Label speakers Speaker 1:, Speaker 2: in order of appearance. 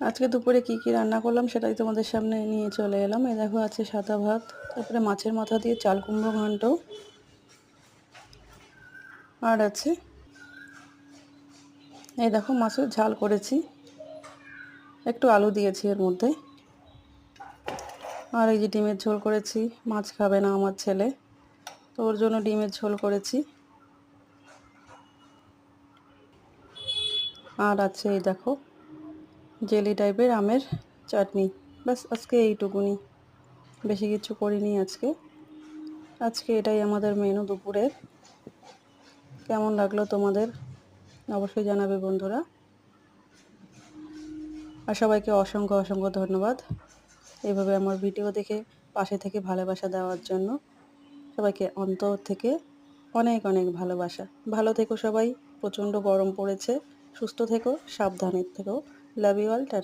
Speaker 1: আজকে দুপুরে কি কি রান্না করলাম সেটাই তোমাদের সামনে নিয়ে চলে এলাম। এই দেখো আছে সাদা ভাত, তারপরে মাছের মাথা দিয়ে চাল কুমড়ো ঘন্ট, আর আছে এই দেখো মাছের ঝাল করেছি, একটু আলু দিয়েছি এর মধ্যে। আর এই যে ডিমের ঝোল করেছি, মাছ খাবে না আমার ছেলে, তো ওর জন্য ডিমের ঝোল করেছি। আর আছে এই দেখো জেলি টাইপের আমের চাটনি। ব্যাস আজকে এইটুকুনি, বেশি কিছু করিনি আজকে এটাই আমাদের মেনু দুপুরের। কেমন লাগলো তোমাদের অবশ্যই জানাবে বন্ধুরা। আর সবাইকে অসংখ্য অসংখ্য ধন্যবাদ এইভাবে আমার ভিডিও দেখে পাশে থেকে ভালোবাসা দেওয়ার জন্য। সবাইকে অন্তর থেকে অনেক অনেক ভালোবাসা। ভালো থেকো সবাই, প্রচণ্ড গরম পড়েছে, সুস্থ থেকো, সাবধানে থেকো। Love you all, tata.